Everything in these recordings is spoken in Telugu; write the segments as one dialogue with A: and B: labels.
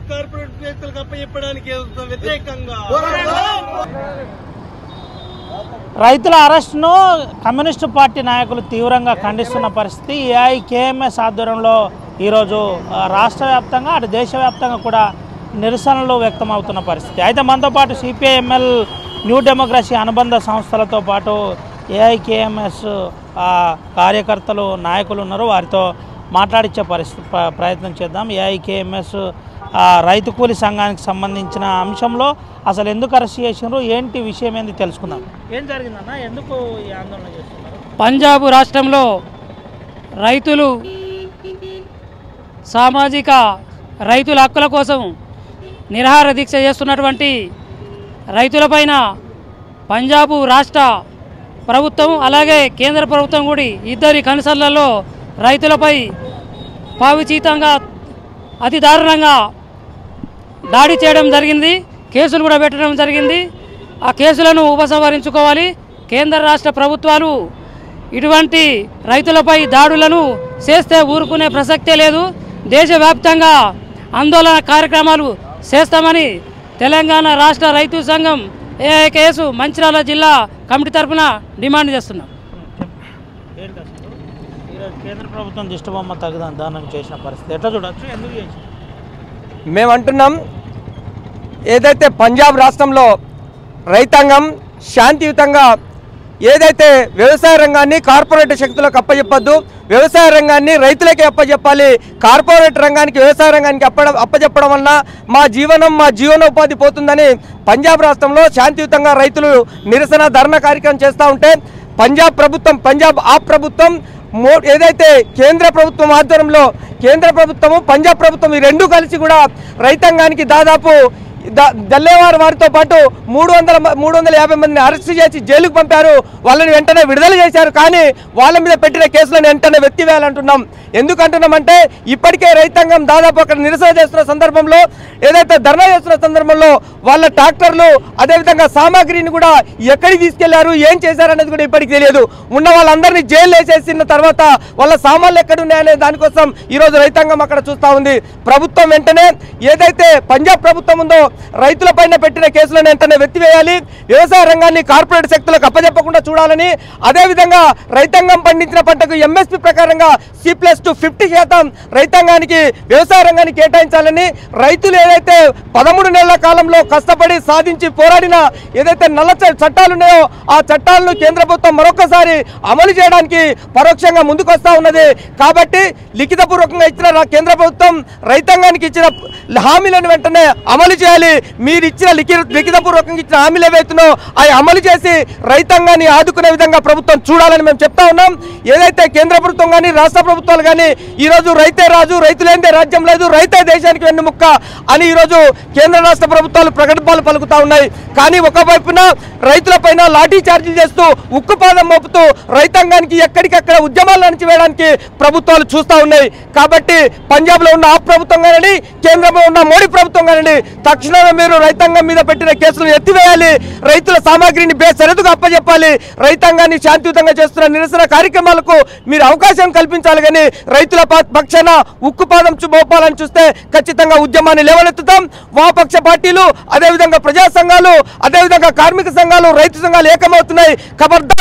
A: కార్పొరేట్ వ్యక్తులకు అప్పచెప్పడానికి వ్యతిరేకంగా
B: రైతుల అరెస్టును కమ్యూనిస్టు పార్టీ నాయకులు తీవ్రంగా ఖండిస్తున్న పరిస్థితి. ఏఐకేఎంఎస్ ఆధ్వర్యంలో ఈరోజు రాష్ట్ర వ్యాప్తంగా అటు దేశవ్యాప్తంగా కూడా నిరసనలు వ్యక్తమవుతున్న పరిస్థితి. అయితే మనతో పాటు సిపిఐఎంఎల్ న్యూ డెమోక్రసీ అనుబంధ సంస్థలతో పాటు ఏఐకేఎంఎస్ కార్యకర్తలు నాయకులు ఉన్నారు. వారితో మాట్లాడించే ప్రయత్నం చేద్దాం. ఏఐకేఎంఎస్ రైతు కూలి సంఘానికి సంబంధించిన అంశంలో అసలు ఎందుకు అరెస్ట్ చేసినారు, ఏంటి విషయం ఏంటి తెలుసుకుందాం. ఏం జరిగిందన్న, ఎందుకు ఈ ఆందోళన చేస్తున్నారు?
C: పంజాబ్ రాష్ట్రంలో రైతులు సామాజిక రైతుల హక్కుల కోసం నిరాహార దీక్ష చేస్తున్నటువంటి రైతులపైన పంజాబ్ రాష్ట్ర ప్రభుత్వం అలాగే కేంద్ర ప్రభుత్వం కూడా ఇద్దరి కన్సర్న్లలో రైతులపై పావిచీతంగా అతి దారుణంగా దాడి చేయడం జరిగింది. కేసులు కూడా పెట్టడం జరిగింది. ఆ కేసులను ఉపసంహరించుకోవాలి. కేంద్ర రాష్ట్ర ప్రభుత్వాలు ఇటువంటి రైతులపై దాడులను చేస్తే ఊరుకునే ప్రసక్తే లేదు. దేశవ్యాప్తంగా ఆందోళన కార్యక్రమాలు చేస్తామని తెలంగాణ రాష్ట్ర రైతు సంఘం ఏఐకేఎస్ మంచిర్యాల జిల్లా కమిటీ తరఫున డిమాండ్ చేస్తున్నాం.
B: కేంద్ర ప్రభుత్వం దిష్టిబొమ్మ దానం చేసిన పరిస్థితి ఎట్లా చూడొచ్చు, ఎందుకు చేసి
D: మేమంటున్నాం, ఏదైతే పంజాబ్ రాష్ట్రంలో రైతాంగం శాంతియుతంగా ఏదైతే వ్యవసాయ రంగాన్ని కార్పొరేట్ శక్తులకు అప్పచెప్పద్దు, వ్యవసాయ రంగాన్ని రైతులకే అప్పచెప్పాలి, కార్పొరేట్ రంగానికి వ్యవసాయ రంగానికి అప్పచెప్పడం వల్ల మా జీవనోపాధి పోతుందని పంజాబ్ రాష్ట్రంలో శాంతియుతంగా రైతులు నిరసన ధర్నా కార్యక్రమం చేస్తూ ఉంటే పంజాబ్ ప్రభుత్వం ఏదైతే కేంద్ర ప్రభుత్వం ఆధ్వర్యంలో కేంద్ర ప్రభుత్వము పంజాబ్ ప్రభుత్వం ఈ రెండు కలిసి కూడా రైతాంగానికి దాదాపు దల్లేవారు వారితో పాటు 350 మందిని అరెస్ట్ చేసి జైలుకు పంపారు. వాళ్ళని వెంటనే విడుదల చేశారు. కానీ వాళ్ళ మీద పెట్టిన కేసులను వెంటనే ఎత్తివేయాలంటున్నాం. ఎందుకంటున్నామంటే ఇప్పటికే రైతాంగం దాదాపు అక్కడ నిరసన చేస్తున్న సందర్భంలో ఏదైతే ధర్నా చేస్తున్న సందర్భంలో వాళ్ళ ట్రాక్టర్లు అదేవిధంగా సామాగ్రిని కూడా ఎక్కడికి తీసుకెళ్లారు, ఏం చేశారు అనేది కూడా ఇప్పటికి తెలియదు. ఉన్న వాళ్ళందరినీ జైలు వేసేసిన తర్వాత వాళ్ళ సామాన్లు ఎక్కడున్నాయనే దానికోసం ఈరోజు రైతాంగం అక్కడ చూస్తూ ఉంది. ప్రభుత్వం వెంటనే ఏదైతే పంజాబ్ ప్రభుత్వం ఉందో రైతులపైన పెట్టిన కేసులను వెంటనే ఎత్తివేయాలి, వ్యవసాయ రంగాన్ని కార్పొరేట్ శక్తులకు అప్పచెప్పకుండా చూడాలని, అదేవిధంగా రైతాంగం పండించిన పంటకు ఎంఎస్పీ ప్రకారంగా C+50% రైతాంగానికి వ్యవసాయ రంగానికి కేటాయించాలని, రైతులు ఏదైతే 13 నెలల కాలంలో కష్టపడి సాధించి పోరాడిన ఏదైతే నల్ల చట్టాలు ఉన్నాయో ఆ చట్టాలను కేంద్ర ప్రభుత్వం మరొకసారి అమలు చేయడానికి పరోక్షంగా ముందుకొస్తా ఉన్నది. కాబట్టి లిఖితపూర్వకంగా ఇచ్చిన కేంద్ర ప్రభుత్వం రైతాంగానికి ఇచ్చిన హామీలను వెంటనే అమలు చేయాలి. మీరు ఇచ్చిన లిఖితపూర్వకంగా ఇచ్చిన హామీలు ఏవైతున్నాయో అవి అమలు చేసి రైతాంగాన్ని ఆదుకునే విధంగా ప్రభుత్వం చూడాలని మేము చెప్తా ఉన్నాం. ఏదైతే కేంద్ర ప్రభుత్వం కానీ రాష్ట్ర ప్రభుత్వాలు కానీ ఈరోజు రైతే రాజు, రైతులేందే రాజ్యం లేదు, రైతే దేశానికి వెన్నుముక్క అని ఈరోజు కేంద్ర రాష్ట్ర ప్రభుత్వాలు ప్రకటనలు పలుకుతా ఉన్నాయి. కానీ ఒకవైపున రైతులపైన లాఠీ చార్జీలు చేస్తూ ఉక్కుపాదం మోపుతూ రైతాంగానికి ఎక్కడికక్కడ ఉద్యమాలు అణచివేయడానికి ప్రభుత్వాలు చూస్తూ ఉన్నాయి. కాబట్టి పంజాబ్లో ఉన్న ఆ ప్రభుత్వం కానీ కేంద్రంలో ఉన్న మోడీ ప్రభుత్వం కానీ తక్షణమే మీరు రైతాంగం మీద పెట్టిన కేసులను ఎత్తివేయాలి, రైతుల సామాగ్రిని బేసరిదుగా అప్పచెప్పాలి, రైతాంగాన్ని శాంతియుతంగా చేస్తున్న నిరసన కార్యక్రమాలకు మీరు అవకాశం కల్పించాలి. కానీ రైతుల పక్షాన ఉక్కుపాదం మోపాలని చూస్తే ఖచ్చితంగా ఉద్యమాన్ని లేవనెత్తుతాం. వామపక్ష పార్టీలు అదేవిధంగా ప్రజా సంఘాలు అదేవిధంగా కార్మిక సంఘాలు రైతు సంఘాలు ఏకమవుతున్నాయి. ఖబర్దార్,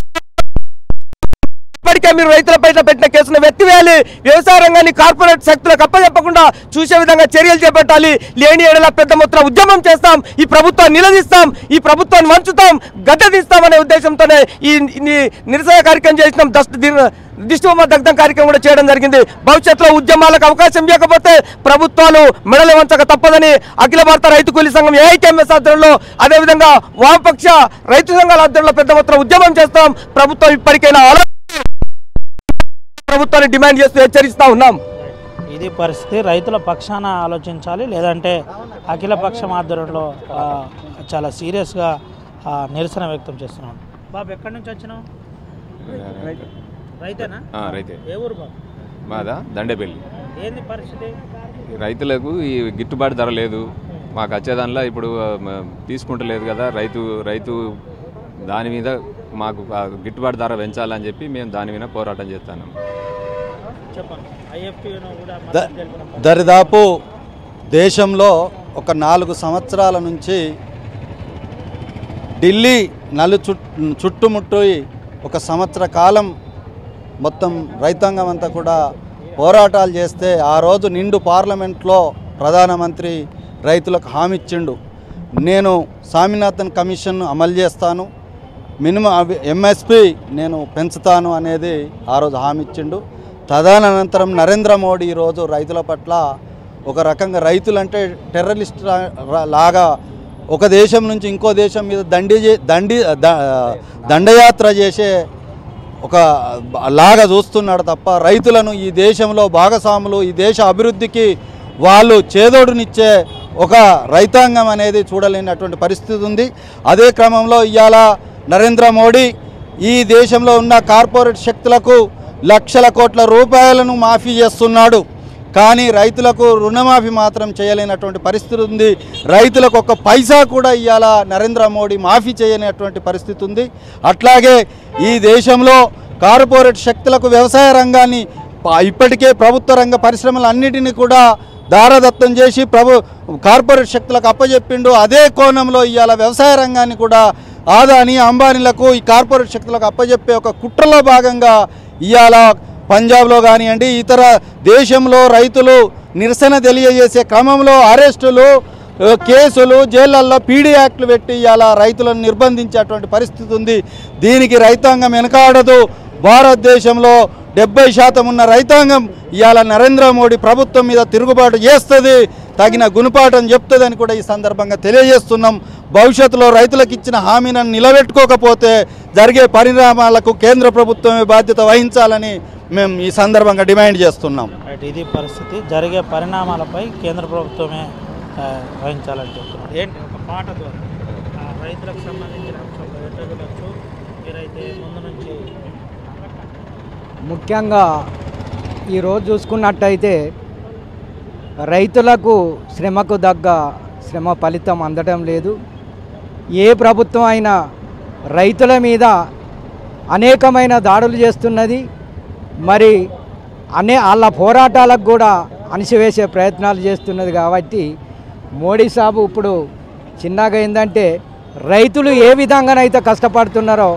D: ఇప్పటికే మీరు రైతులపై పెట్టిన కేసును ఎత్తివేయాలి, వ్యవసాయ రంగాన్ని కార్పొరేట్ శక్తులకు అప్పచెప్పకుండా చూసే విధంగా చర్యలు చేపట్టాలి. లేని ఏడల పెద్ద మొత్తం ఉద్యమం చేస్తాం, ఈ ప్రభుత్వాన్ని నిలదీస్తాం, ఈ ప్రభుత్వాన్ని వంచుతాం, గద్దెదిస్తామనే ఉద్దేశంతోనే ఈ నిరసన కార్యక్రమం చేసినాం. దిష్టిబొమ్మ దగ్ధం కార్యక్రమం కూడా చేయడం జరిగింది. భవిష్యత్తులో ఉద్యమాలకు అవకాశం ఇవ్వకపోతే ప్రభుత్వాలు మెడలు వంచక తప్పదని అఖిల భారత రైతు కూలీ సంఘం ఏఐకేఎంఎస్ ఆధ్వర్యంలో అదేవిధంగా వామపక్ష రైతు సంఘాల ఆధ్వర్యంలో పెద్ద మొత్తం ఉద్యమం చేస్తాం. ప్రభుత్వం ఇప్పటికైనా ప్రభుత్వాన్ని డిమాండ్ చేస్తూ హెచ్చరిస్తూ ఉన్నాం.
B: ఇది పరిస్థితి. రైతుల పక్షాన ఆలోచించాలి, లేదంటే అఖిల పక్షం ఆధ్వర్యంలో చాలా సీరియస్గా నిరసన వ్యక్తం చేస్తున్నాం. బాబు, ఎక్కడి నుంచి వచ్చినావు? రైతేనా?
E: రైతే.
B: ఏ ఊరు బాబు?
E: మాదా దండేపల్లి.
B: ఏంది పరిస్థితి?
E: రైతులకు ఈ గిట్టుబాటు ధర లేదు, మాకు వచ్చేదానిలో ఇప్పుడు తీసుకుంటలేదు కదా రైతు దాని మీద మాకు గిట్టుబాటు ధర పెంచాలని చెప్పి మేము దాని మీద పోరాటం చేస్తున్నాం.
B: చెప్పండి. ఐఎఫ్టీయూను కూడా మద్దతు తెలిపిన పరిస్థితి.
F: దరిదాపు దేశంలో ఒక 4 సంవత్సరాల నుంచి ఢిల్లీ చుట్టుముట్టు ఒక సంవత్సర కాలం మొత్తం రైతాంగం అంతా కూడా పోరాటాలు చేస్తే ఆ రోజు నిండు పార్లమెంట్లో ప్రధానమంత్రి రైతులకు హామీ ఇచ్చిండు, నేను స్వామినాథన్ కమిషన్ అమలు చేస్తాను, మినిమం ఎంఎస్పి నేను పెంచుతాను అనేది ఆ రోజు హామీ ఇచ్చిండు. తదనంతరం నరేంద్ర మోడీ ఈరోజు రైతుల పట్ల ఒక రకంగా రైతులంటే టెర్రరిస్ట్ లాగా ఒక దేశం నుంచి ఇంకో దేశం మీద దండయాత్ర చేసే ఒక లాగా చూస్తున్నాడు తప్ప రైతులను ఈ దేశంలో భాగస్వాములు, ఈ దేశ అభివృద్ధికి వాళ్ళు చేదోడునిచ్చే ఒక రైతాంగం అనేది చూడలేనటువంటి పరిస్థితి ఉంది. అదే క్రమంలో ఇవాళ నరేంద్ర మోడీ ఈ దేశంలో ఉన్న కార్పొరేట్ శక్తులకు లక్షల కోట్ల రూపాయలను మాఫీ చేస్తున్నాడు, కానీ రైతులకు రుణమాఫీ మాత్రం చేయలేనటువంటి పరిస్థితి ఉంది. రైతులకు ఒక్క పైసా కూడా ఇవాళ నరేంద్ర మోడీ మాఫీ చేయలేనటువంటి పరిస్థితి ఉంది. అట్లాగే ఈ దేశంలో కార్పొరేట్ శక్తులకు వ్యవసాయ రంగాన్ని ఇప్పటికే ప్రభుత్వ రంగ పరిశ్రమలన్నిటినీ కూడా దారదత్తం చేసి కార్పొరేట్ శక్తులకు అప్పచెప్పిండు. అదే కోణంలో ఇవాళ వ్యవసాయ రంగాన్ని కూడా ఆదాని అంబానీలకు ఈ కార్పొరేట్ శక్తులకు అప్పచెప్పే ఒక కుట్రలో భాగంగా ఇవాళ పంజాబ్లో కానివ్వండి, ఇతర దేశంలో రైతులు నిరసన తెలియజేసే క్రమంలో అరెస్టులు, కేసులు, జైళ్లలో పీడీ యాక్ట్లు పెట్టి ఇవాళ రైతులను నిర్బంధించేటువంటి పరిస్థితి ఉంది. దీనికి రైతాంగం వెనకాడదు. భారతదేశంలో 70% ఉన్న రైతాంగం ఇవాళ నరేంద్ర మోడీ ప్రభుత్వం మీద తిరుగుబాటు చేస్తుంది, తగిన గుణపాఠం చెప్తుందని కూడా ఈ సందర్భంగా తెలియజేస్తున్నాం. భవిష్యత్తులో రైతులకు ఇచ్చిన హామీలను నిలబెట్టుకోకపోతే జరిగే పరిణామాలకు కేంద్ర ప్రభుత్వమే బాధ్యత వహించాలని మేము ఈ సందర్భంగా డిమాండ్ చేస్తున్నాం.
B: ఇది పరిస్థితి. జరిగే పరిణామాలపై కేంద్ర ప్రభుత్వమే వహించాలని చెప్తున్నారు. ఏంటి ఒక పాట ద్వారా రైతులకు సంబంధించిన అంశంలో ఎట్టగలచ్చు మీరైతే ముందు నుంచి
G: ముఖ్యంగా ఈరోజు చూసుకున్నట్టయితే రైతులకు శ్రమకు తగ్గ శ్రమ ఫలితం అందడం లేదు. ఏ ప్రభుత్వం అయినా రైతుల మీద అనేకమైన దాడులు చేస్తున్నది. మరి వాళ్ళ పోరాటాలకు కూడా అణిచివేసే ప్రయత్నాలు చేస్తున్నది. కాబట్టి మోడీ సాబు ఇప్పుడు చిన్నగా ఏంటంటే రైతులు ఏ విధంగానైతే కష్టపడుతున్నారో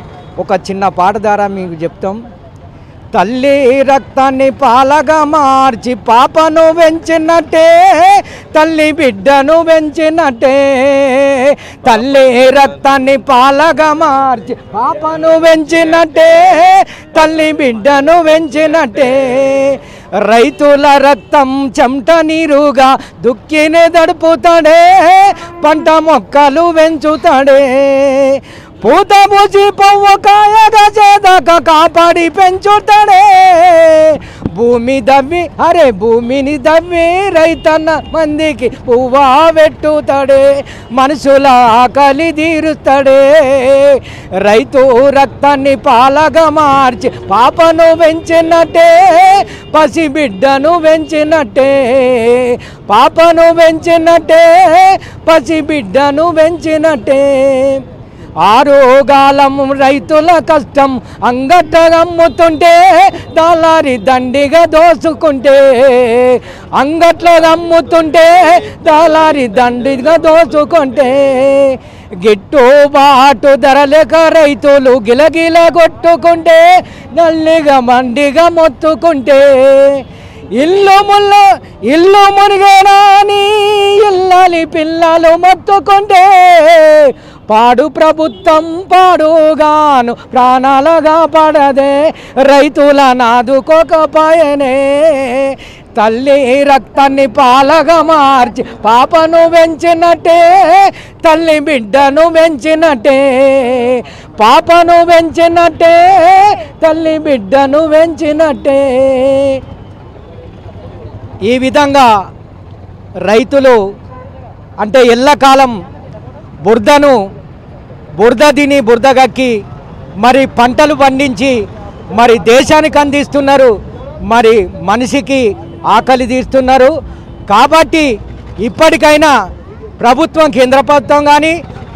G: ఒక చిన్న పాట ద్వారా మీకు చెప్తాం. తల్లి రక్తాన్ని పాలగా మార్చి పాపను పెంచినట్టే, తల్లి బిడ్డను పెంచినట్టే, తల్లి రక్తాన్ని పాలగా మార్చి పాపను పెంచినట్టే, తల్లి బిడ్డను పెంచినట్టే, రైతుల రక్తం చెమట నీరుగా దుక్కిని దడుపుతాడే, పంట మొక్కలు పెంచుతాడే, పూత పూచి పువ్వు కాయగా చేదాకా కాపాడి పెంచుతాడే, భూమి భూమిని దవ్వి రైతన్న మందికి పువ్వా పెట్టుతాడే, మనుషుల ఆకలి తీరుస్తాడే, రైతు రక్తాన్ని పాలగా మార్చి పాపను పెంచినట్టే, పసి బిడ్డను పెంచినట్టే, పాపను పెంచినట్టే, పసి బిడ్డను పెంచినట్టే. ఆరోగాలం రైతుల కష్టం అంగట్లగమ్ముతుంటే, దళారి దండిగా దోసుకుంటే, అంగట్లగమ్ముతుంటే దళారి దండిగా దోసుకుంటే, గిట్టుబాటు ధరలేక రైతులు గిలగిల కొట్టుకుంటే, నల్లిగా మండిగా మొత్తుకుంటే, ఇల్లు మునిగేనాని ఇల్లాలి పిల్లలు మొత్తుకుంటే, పాడు ప్రభుత్వం పాడుగాను ప్రాణాలుగా పడదే, రైతుల నాదుకోకపోయనే, తల్లి రక్తాన్ని పాలగా మార్చి పాపను పెంచినట్టే, తల్లి బిడ్డను పెంచినట్టే, పాపను పెంచినట్టే, తల్లి బిడ్డను పెంచినట్టే. ఈ విధంగా రైతులు అంటే ఎల్లకాలం బురద తిని బురద గక్కి మరి పంటలు పండించి మరి దేశానికి అందిస్తున్నారు, మరి మనిషికి ఆకలి తీస్తున్నారు. కాబట్టి ఇప్పటికైనా ప్రభుత్వం, కేంద్ర ప్రభుత్వం కానీ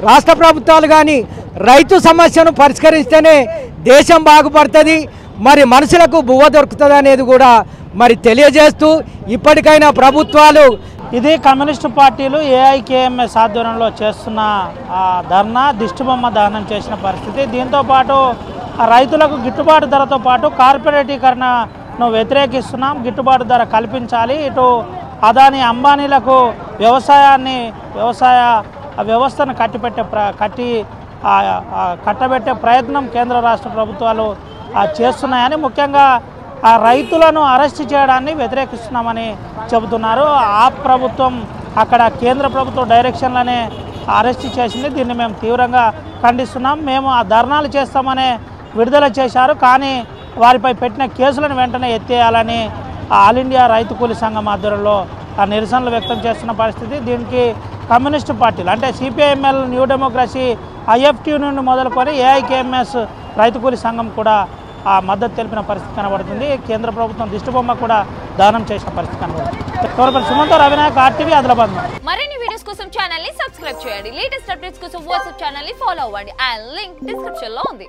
G: రాష్ట్ర ప్రభుత్వాలు కానీ రైతు సమస్యను పరిష్కరిస్తేనే దేశం బాగుపడుతుంది, మరి మనుషులకు బువ్వ దొరుకుతుంది అనేది కూడా మరి తెలియజేస్తూ ఇప్పటికైనా ప్రభుత్వాలు
B: ఇది కమ్యూనిస్టు పార్టీలు ఏఐకేఎంఎస్ ఆధ్వర్యంలో చేస్తున్న ధర్నా దిష్టిబొమ్మ దహనం చేసిన పరిస్థితి. దీంతోపాటు రైతులకు గిట్టుబాటు ధరతో పాటు కార్పొరేటీకరణను వ్యతిరేకిస్తున్నాం, గిట్టుబాటు ధర కల్పించాలి. ఇటు అదాని అంబానీలకు వ్యవసాయ వ్యవస్థను కట్టబెట్టే ప్రయత్నం కేంద్ర రాష్ట్ర ప్రభుత్వాలు చేస్తున్నాయని, ముఖ్యంగా రైతులను అరెస్ట్ చేయడాన్ని వ్యతిరేకిస్తున్నామని చెబుతున్నారు. ఆ ప్రభుత్వం అక్కడ కేంద్ర ప్రభుత్వ డైరెక్షన్లనే అరెస్ట్ చేసింది. దీన్ని మేము తీవ్రంగా ఖండిస్తున్నాం. మేము ఆ ధర్నాలు చేస్తామనే విడుదల చేశారు, కానీ వారిపై పెట్టిన కేసులను వెంటనే ఎత్తేయాలని ఆల్ ఇండియా రైతు కూలీ సంఘం ఆధ్వర్యంలో నిరసనలు వ్యక్తం చేస్తున్న పరిస్థితి. దీనికి కమ్యూనిస్టు పార్టీలు అంటే సిపిఐఎంఎల్, న్యూ డెమోక్రసీ, ఐఎఫ్టీ నుండి మొదలుకొని ఏఐకేఎంఎస్ రైతు కూలీ సంఘం కూడా మద్దతు తెలిపిన పరిస్థితి కనబడుతుంది. కేంద్ర ప్రభుత్వం దిష్టిబొమ్మ కూడా దానం చేసిన పరిస్థితి కనబడుతుంది. సుమంతో రవినాయక్, RTV, ఆదిలాబాద్.
H: మరిన్ని వీడియోస్ కోసం ఛానల్ ని సబ్స్క్రైబ్ చేయండి. లేటెస్ట్ అప్డేట్స్ కోసం వాట్సాప్ ఛానల్ ని ఫాలో అవ్వండి. అండ్ లింక్ డిస్క్రిప్షన్ లో ఉంది.